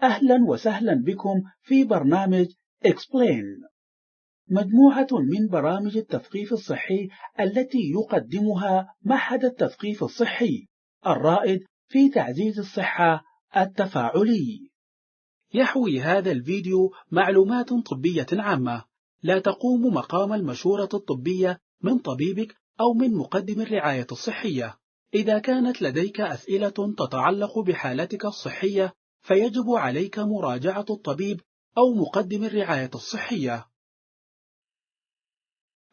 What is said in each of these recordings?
أهلا وسهلا بكم في برنامج Explain، مجموعة من برامج التثقيف الصحي التي يقدمها معهد التثقيف الصحي الرائد في تعزيز الصحة التفاعلي. يحوي هذا الفيديو معلومات طبية عامة لا تقوم مقام المشورة الطبية من طبيبك أو من مقدم الرعاية الصحية. إذا كانت لديك أسئلة تتعلق بحالتك الصحية فيجب عليك مراجعة الطبيب أو مقدم الرعاية الصحية.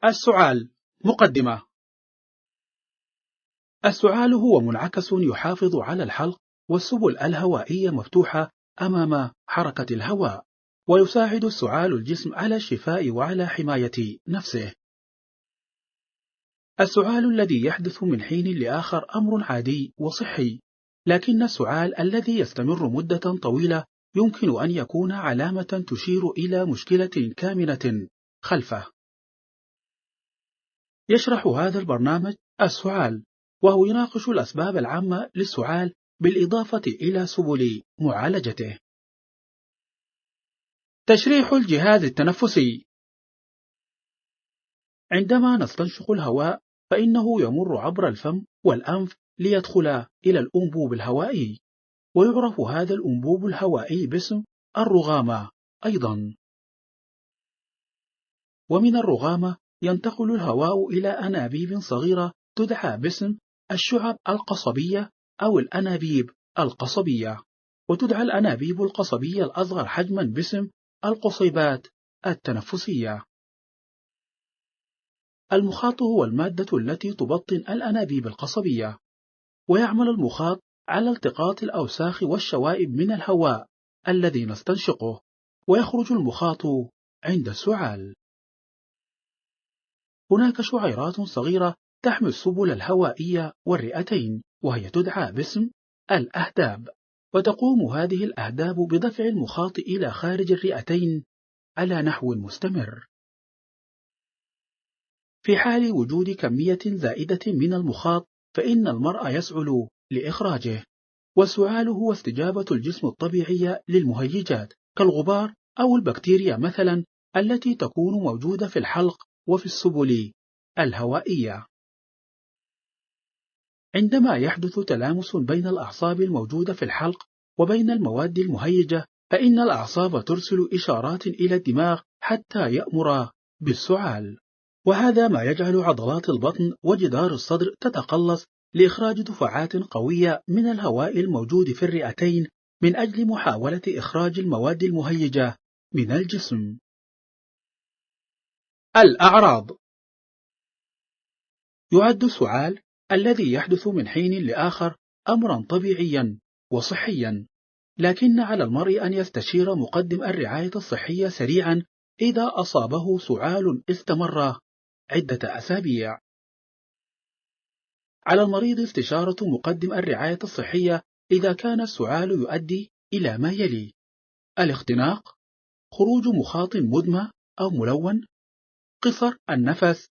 السعال. مقدمة. السعال هو منعكس يحافظ على الحلق والسبل الهوائية مفتوحة أمام حركة الهواء، ويساعد السعال الجسم على الشفاء وعلى حماية نفسه. السعال الذي يحدث من حين لآخر أمر عادي وصحي، لكن السعال الذي يستمر مدة طويلة يمكن أن يكون علامة تشير إلى مشكلة كامنة خلفه. يشرح هذا البرنامج السعال، وهو يناقش الأسباب العامة للسعال بالإضافة إلى سبل معالجته. تشريح الجهاز التنفسي. عندما نستنشق الهواء فإنه يمر عبر الفم والأنف ليدخل إلى الأنبوب الهوائي، ويعرف هذا الأنبوب الهوائي باسم الرغامة أيضا. ومن الرغامة ينتقل الهواء إلى أنابيب صغيرة تدعى باسم الشعب القصبية أو الأنابيب القصبية، وتدعى الأنابيب القصبية الأصغر حجما باسم القصيبات التنفسية. المخاط هو المادة التي تبطن الأنابيب القصبية، ويعمل المخاط على التقاط الأوساخ والشوائب من الهواء الذي نستنشقه، ويخرج المخاط عند السعال. هناك شعيرات صغيرة تحمي السبل الهوائية والرئتين، وهي تدعى باسم الأهداب، وتقوم هذه الأهداب بدفع المخاط إلى خارج الرئتين على نحو مستمر. في حال وجود كمية زائدة من المخاط فإن المرء يسعل لإخراجه، والسعال هو استجابة الجسم الطبيعية للمهيجات كالغبار أو البكتيريا مثلا التي تكون موجودة في الحلق وفي السبل الهوائية. عندما يحدث تلامس بين الأعصاب الموجودة في الحلق وبين المواد المهيجة فإن الأعصاب ترسل إشارات إلى الدماغ حتى يأمر بالسعال، وهذا ما يجعل عضلات البطن وجدار الصدر تتقلص لإخراج دفعات قوية من الهواء الموجود في الرئتين من أجل محاولة إخراج المواد المهيجة من الجسم. الأعراض. يعد السعال الذي يحدث من حين لآخر أمرا طبيعيا وصحيا، لكن على المرء أن يستشير مقدم الرعاية الصحية سريعا إذا أصابه سعال استمر عدة أسابيع. على المريض استشارة مقدم الرعاية الصحية إذا كان السعال يؤدي إلى ما يلي: الاختناق، خروج مخاط مدمى أو ملون، قصر النفس،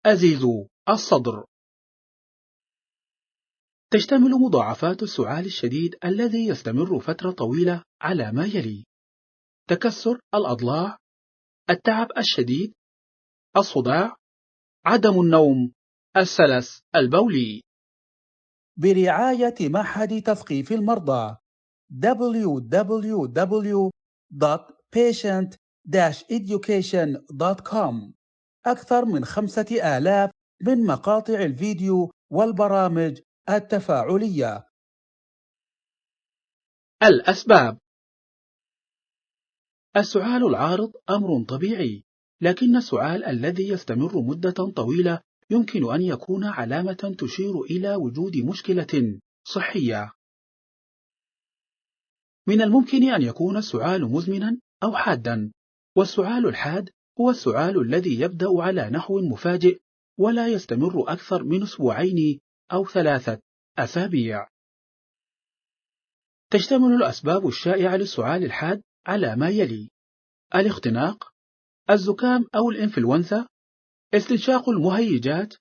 أزيز الصدر. تشتمل مضاعفات السعال الشديد الذي يستمر فترة طويلة على ما يلي: تكسر الأضلاع، التعب الشديد، الصداع، عدم النوم، السلس البولي. برعاية معهد تثقيف المرضى www.patient-education.com. أكثر من 5000 من مقاطع الفيديو والبرامج التفاعلية. الأسباب. السعال العارض أمر طبيعي، لكن السعال الذي يستمر مدة طويلة يمكن أن يكون علامة تشير إلى وجود مشكلة صحية. من الممكن أن يكون السعال مزمنا أو حادا، والسعال الحاد هو السعال الذي يبدأ على نحو مفاجئ ولا يستمر أكثر من أسبوعين أو 3 أسابيع. تشتمل الأسباب الشائعة للسعال الحاد على ما يلي: الاختناق، الزكام أو الإنفلونزا، استنشاق المهيجات،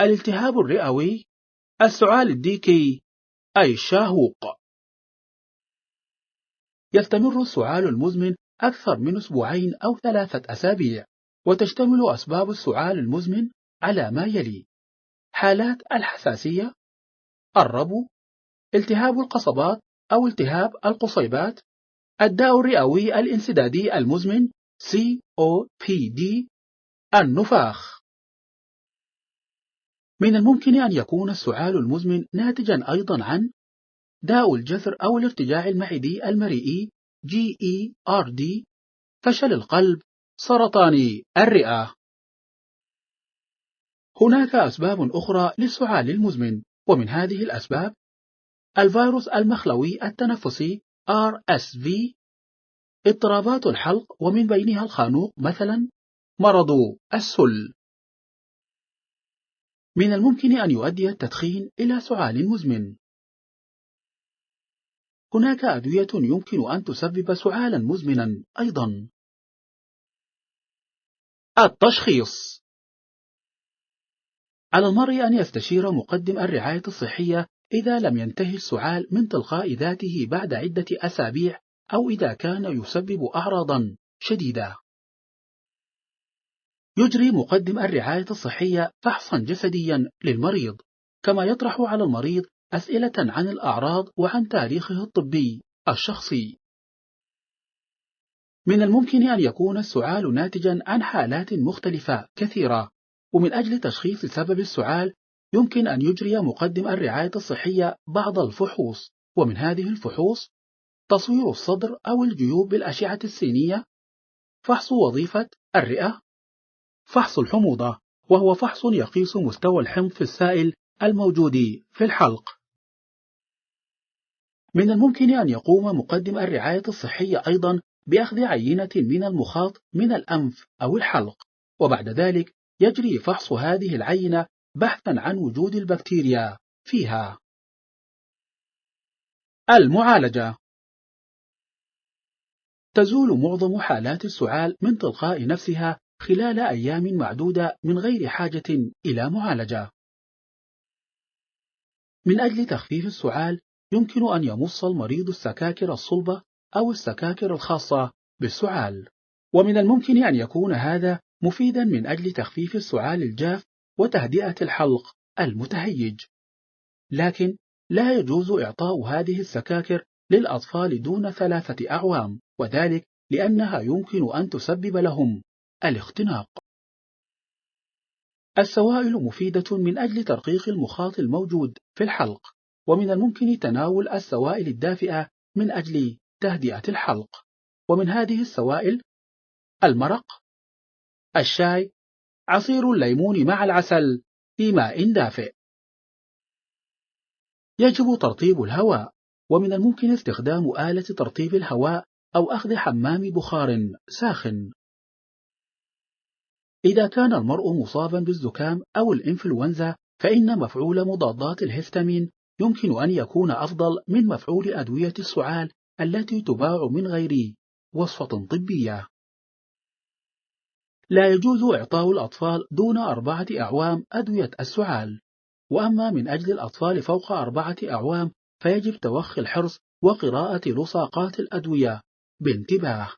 الالتهاب الرئوي، السعال الديكي أي الشاهوق. يستمر السعال المزمن أكثر من أسبوعين أو 3 أسابيع، وتشتمل أسباب السعال المزمن على ما يلي: حالات الحساسية، الربو، التهاب القصبات أو التهاب القصيبات، الداء الرئوي الانسدادي المزمن COPD، النفاخ. من الممكن أن يكون السعال المزمن ناتجا أيضا عن داء الجذر أو الارتجاع المعدي المريئي GERD، فشل القلب، سرطان الرئة. هناك أسباب أخرى للسعال المزمن، ومن هذه الأسباب الفيروس المخلوي التنفسي RSV، اضطرابات الحلق ومن بينها الخانوق مثلا، مرض السل. من الممكن أن يؤدي التدخين إلى سعال مزمن. هناك أدوية يمكن أن تسبب سعالا مزمنا أيضا. التشخيص: على المرء أن يستشير مقدم الرعاية الصحية إذا لم ينتهي السعال من تلقاء ذاته بعد عدة أسابيع، أو إذا كان يسبب أعراضا شديدة. يجري مقدم الرعاية الصحية فحصا جسديا للمريض، كما يطرح على المريض أسئلة عن الأعراض وعن تاريخه الطبي الشخصي. من الممكن أن يكون السعال ناتجا عن حالات مختلفة كثيرة، ومن أجل تشخيص سبب السعال يمكن أن يجري مقدم الرعاية الصحية بعض الفحوص، ومن هذه الفحوص تصوير الصدر أو الجيوب بالأشعة السينية، فحص وظيفة الرئة، فحص الحموضة وهو فحص يقيس مستوى الحمض في السائل الموجود في الحلق. من الممكن أن يقوم مقدم الرعاية الصحية أيضا بأخذ عينة من المخاط من الأنف أو الحلق، وبعد ذلك يجري فحص هذه العينة بحثا عن وجود البكتيريا فيها. المعالجة: تزول معظم حالات السعال من تلقاء نفسها خلال أيام معدودة من غير حاجة إلى معالجة. من أجل تخفيف السعال يمكن أن يمص المريض السكاكر الصلبة أو السكاكر الخاصة بالسعال، ومن الممكن أن يكون هذا مفيدا من أجل تخفيف السعال الجاف وتهدئة الحلق المتهيج. لكن لا يجوز إعطاء هذه السكاكر للأطفال دون 3 أعوام، وذلك لأنها يمكن أن تسبب لهم الاختناق. السوائل مفيدة من أجل ترقيق المخاط الموجود في الحلق، ومن الممكن تناول السوائل الدافئة من أجل تهدئة الحلق، ومن هذه السوائل المرق، الشاي، عصير الليمون مع العسل في ماء دافئ. يجب ترطيب الهواء، ومن الممكن استخدام آلة ترطيب الهواء أو أخذ حمام بخار ساخن. إذا كان المرء مصابا بالزكام أو الإنفلونزا فإن مفعول مضادات الهستامين يمكن أن يكون أفضل من مفعول أدوية السعال التي تباع من غير وصفة طبية. لا يجوز إعطاء الأطفال دون 4 أعوام أدوية السعال، وأما من أجل الأطفال فوق 4 أعوام فيجب توخي الحرص وقراءة لصاقات الأدوية بانتباه.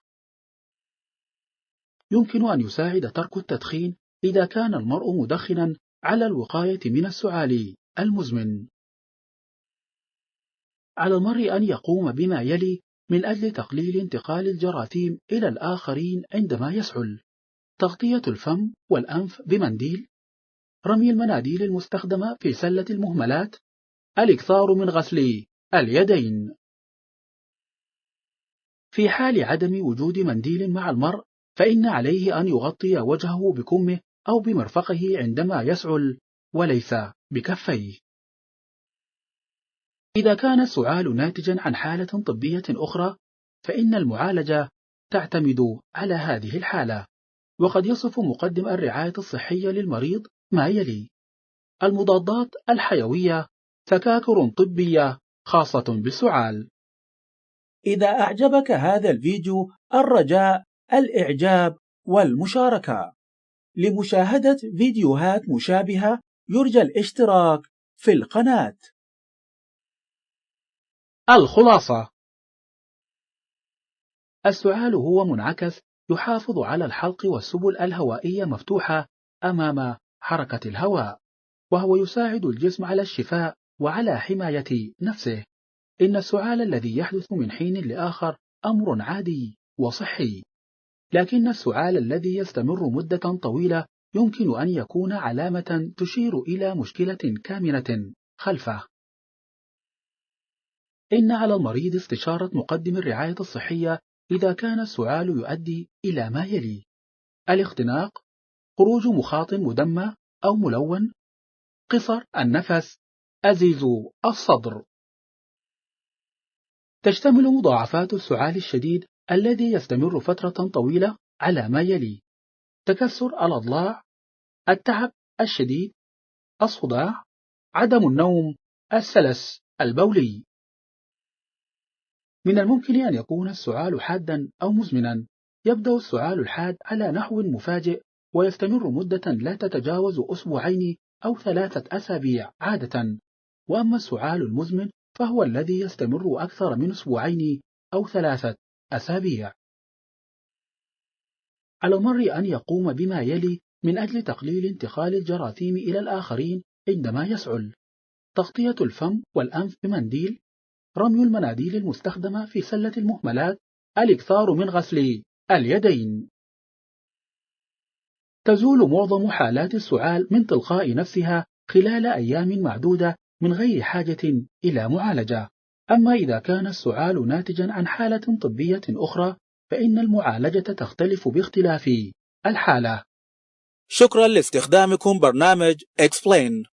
يمكن أن يساعد ترك التدخين إذا كان المرء مدخنا على الوقاية من السعال المزمن. على المرء أن يقوم بما يلي من أجل تقليل انتقال الجراثيم إلى الآخرين عندما يسعل: تغطية الفم والأنف بمنديل، رمي المناديل المستخدمة في سلة المهملات، الإكثار من غسل اليدين. في حال عدم وجود منديل مع المرء فإن عليه أن يغطي وجهه بكمه أو بمرفقه عندما يسعل وليس بكفيه. إذا كان السعال ناتجا عن حالة طبية أخرى فإن المعالجة تعتمد على هذه الحالة، وقد يصف مقدم الرعاية الصحية للمريض ما يلي: المضادات الحيوية، سكاكر طبية خاصة بالسعال. إذا أعجبك هذا الفيديو الرجاء الإعجاب والمشاركة. لمشاهدة فيديوهات مشابهة يرجى الاشتراك في القناة. الخلاصة: السعال هو منعكس يحافظ على الحلق والسبل الهوائية مفتوحة أمام حركة الهواء، وهو يساعد الجسم على الشفاء وعلى حماية نفسه. إن السعال الذي يحدث من حين لآخر أمر عادي وصحي، لكن السعال الذي يستمر مدة طويلة يمكن أن يكون علامة تشير إلى مشكلة كامنة خلفه. إن على المريض استشارة مقدم الرعاية الصحية إذا كان السعال يؤدي إلى ما يلي: الاختناق، خروج مخاط مدمى أو ملون، قصر النفس، أزيز الصدر. تشتمل مضاعفات السعال الشديد الذي يستمر فترة طويلة على ما يلي: تكسر الأضلاع، التعب الشديد، الصداع، عدم النوم، السلس البولي. من الممكن أن يكون السعال حادا أو مزمنا. يبدأ السعال الحاد على نحو مفاجئ ويستمر مدة لا تتجاوز أسبوعين أو 3 أسابيع عادة، وأما السعال المزمن فهو الذي يستمر أكثر من أسبوعين أو 3 أسابيع. على المرء أن يقوم بما يلي من أجل تقليل انتقال الجراثيم إلى الآخرين عندما يسعل: تغطية الفم والأنف بمنديل، رمي المناديل المستخدمة في سلة المهملات، الإكثار من غسل اليدين. تزول معظم حالات السعال من تلقاء نفسها خلال أيام معدودة من غير حاجة إلى معالجة. أما إذا كان السعال ناتجا عن حالة طبية أخرى فإن المعالجة تختلف باختلاف الحالة. شكرا لاستخدامكم برنامج Explain.